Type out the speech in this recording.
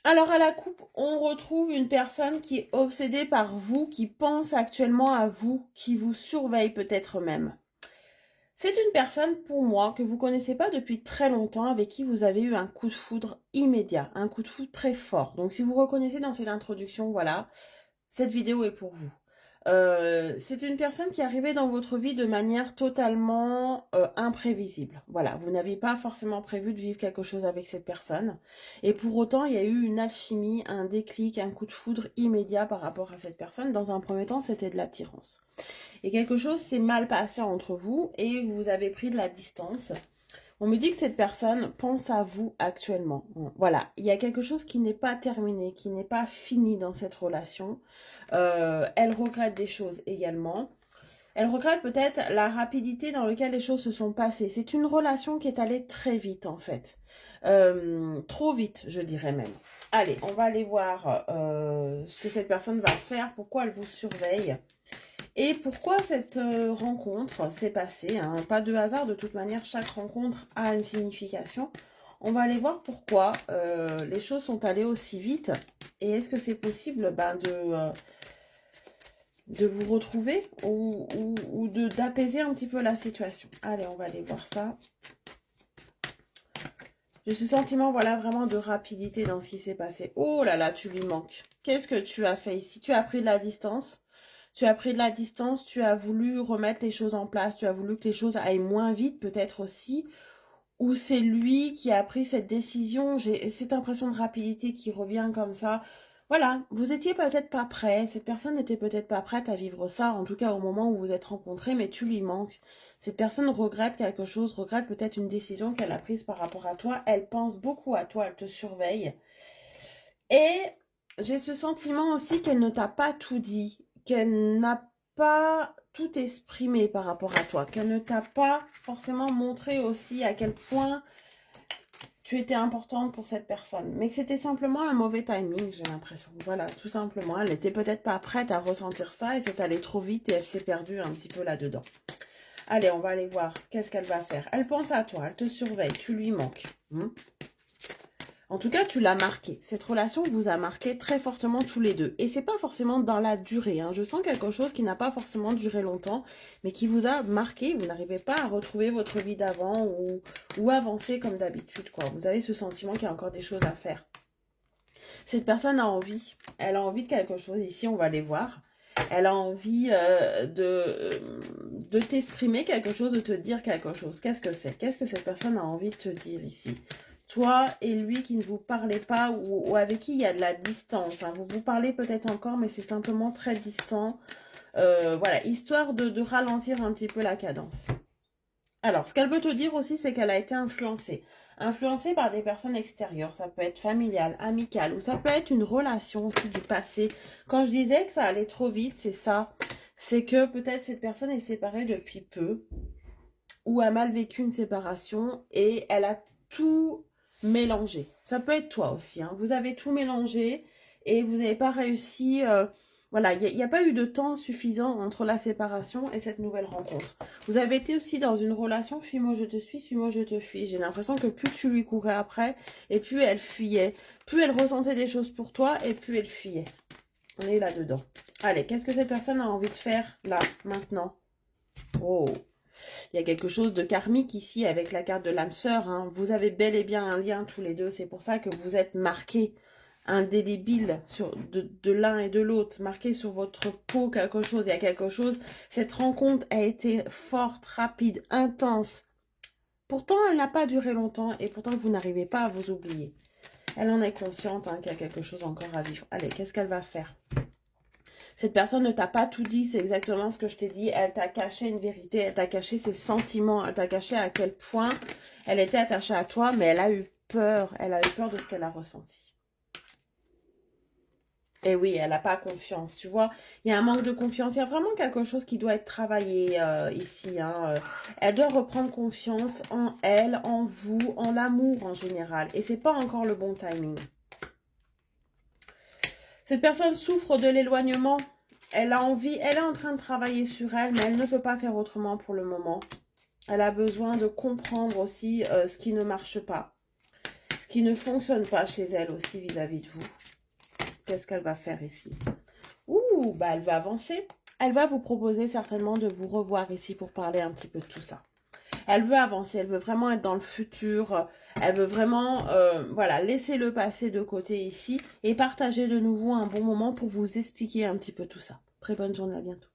Alors à la coupe, on retrouve une personne qui est obsédée par vous, qui pense actuellement à vous, qui vous surveille peut-être même. C'est une personne, pour moi, que vous connaissez pas depuis très longtemps, avec qui vous avez eu un coup de foudre immédiat, un coup de foudre très fort. Donc si vous reconnaissez dans cette introduction, voilà, cette vidéo est pour vous. C'est une personne qui est arrivée dans votre vie de manière totalement imprévisible. Voilà, vous n'avez pas forcément prévu de vivre quelque chose avec cette personne. Et pour autant, il y a eu une alchimie, un déclic, un coup de foudre immédiat par rapport à cette personne. Dans un premier temps, c'était de l'attirance. Et quelque chose s'est mal passé entre vous et vous avez pris de la distance. On me dit que cette personne pense à vous actuellement. Voilà, il y a quelque chose qui n'est pas terminé, qui n'est pas fini dans cette relation. Elle regrette des choses également. Elle regrette peut-être la rapidité dans laquelle les choses se sont passées. C'est une relation qui est allée très vite en fait. Trop vite, je dirais même. Allez, on va aller voir ce que cette personne va faire, pourquoi elle vous surveille. Et pourquoi cette rencontre s'est passée, hein. Pas de hasard, de toute manière, chaque rencontre a une signification. On va aller voir pourquoi les choses sont allées aussi vite. Et est-ce que c'est possible de vous retrouver ou d'apaiser un petit peu la situation. Allez, on va aller voir ça. J'ai ce sentiment, voilà, vraiment de rapidité dans ce qui s'est passé. Oh là là, tu lui manques. Qu'est-ce que tu as fait ici? Tu as pris de la distance. Tu as pris de la distance, tu as voulu remettre les choses en place, tu as voulu que les choses aillent moins vite peut-être aussi, ou c'est lui qui a pris cette décision, j'ai cette impression de rapidité qui revient comme ça. Voilà, vous étiez peut-être pas prêt, cette personne n'était peut-être pas prête à vivre ça, en tout cas au moment où vous vous êtes rencontrés, mais tu lui manques. Cette personne regrette quelque chose, regrette peut-être une décision qu'elle a prise par rapport à toi, elle pense beaucoup à toi, elle te surveille. Et j'ai ce sentiment aussi qu'elle ne t'a pas tout dit, qu'elle n'a pas tout exprimé par rapport à toi, qu'elle ne t'a pas forcément montré aussi à quel point tu étais importante pour cette personne, mais que c'était simplement un mauvais timing, j'ai l'impression. Voilà, tout simplement, elle n'était peut-être pas prête à ressentir ça et c'est allé trop vite et elle s'est perdue un petit peu là-dedans. Allez, on va aller voir qu'est-ce qu'elle va faire. Elle pense à toi, elle te surveille, tu lui manques. En tout cas, tu l'as marqué. Cette relation vous a marqué très fortement tous les deux. Et c'est pas forcément dans la durée, hein. Je sens quelque chose qui n'a pas forcément duré longtemps, mais qui vous a marqué. Vous n'arrivez pas à retrouver votre vie d'avant ou avancer comme d'habitude, quoi. Vous avez ce sentiment qu'il y a encore des choses à faire. Cette personne a envie. Elle a envie de quelque chose. Ici, on va aller voir. Elle a envie de t'exprimer quelque chose, de te dire quelque chose. Qu'est-ce que c'est? Qu'est-ce que cette personne a envie de te dire ici? Toi et lui qui ne vous parlez pas ou avec qui il y a de la distance. Hein. Vous vous parlez peut-être encore, mais c'est simplement très distant. Voilà, histoire de ralentir un petit peu la cadence. Alors, ce qu'elle veut te dire aussi, c'est qu'elle a été influencée. Influencée par des personnes extérieures. Ça peut être familial, amical, ou ça peut être une relation aussi du passé. Quand je disais que ça allait trop vite, c'est ça. C'est que peut-être cette personne est séparée depuis peu, ou a mal vécu une séparation, et elle a tout mélangé. Ça peut être toi aussi, hein. Vous avez tout mélangé, et vous n'avez pas réussi... voilà, il n'y a pas eu de temps suffisant entre la séparation et cette nouvelle rencontre. Vous avez été aussi dans une relation, suis-moi je te suis-moi je te fuis. J'ai l'impression que plus tu lui courais après, et plus elle fuyait. Plus elle ressentait des choses pour toi, et plus elle fuyait. On est là-dedans. Allez, qu'est-ce que cette personne a envie de faire, là, maintenant? Oh, il y a quelque chose de karmique ici avec la carte de l'âme sœur. Hein. Vous avez bel et bien un lien tous les deux. C'est pour ça que vous êtes marqués indélébile de l'un et de l'autre, marqué sur votre peau quelque chose, il y a quelque chose. Cette rencontre a été forte, rapide, intense. Pourtant, elle n'a pas duré longtemps et pourtant, vous n'arrivez pas à vous oublier. Elle en est consciente hein, qu'il y a quelque chose encore à vivre. Allez, qu'est-ce qu'elle va faire? Cette personne ne t'a pas tout dit, c'est exactement ce que je t'ai dit. Elle t'a caché une vérité, elle t'a caché ses sentiments, elle t'a caché à quel point elle était attachée à toi, mais elle a eu peur de ce qu'elle a ressenti. Et oui, elle n'a pas confiance, tu vois. Il y a un manque de confiance. Il y a vraiment quelque chose qui doit être travaillé ici. Hein. Elle doit reprendre confiance en elle, en vous, en l'amour en général. Et c'est pas encore le bon timing. Cette personne souffre de l'éloignement. Elle a envie, elle est en train de travailler sur elle, mais elle ne peut pas faire autrement pour le moment. Elle a besoin de comprendre aussi ce qui ne marche pas. Ce qui ne fonctionne pas chez elle aussi vis-à-vis de vous. Qu'est-ce qu'elle va faire ici? Ouh, bah elle va avancer. Elle va vous proposer certainement de vous revoir ici pour parler un petit peu de tout ça. Elle veut avancer, elle veut vraiment être dans le futur. Elle veut vraiment, voilà, laisser le passé de côté ici et partager de nouveau un bon moment pour vous expliquer un petit peu tout ça. Très bonne journée, à bientôt.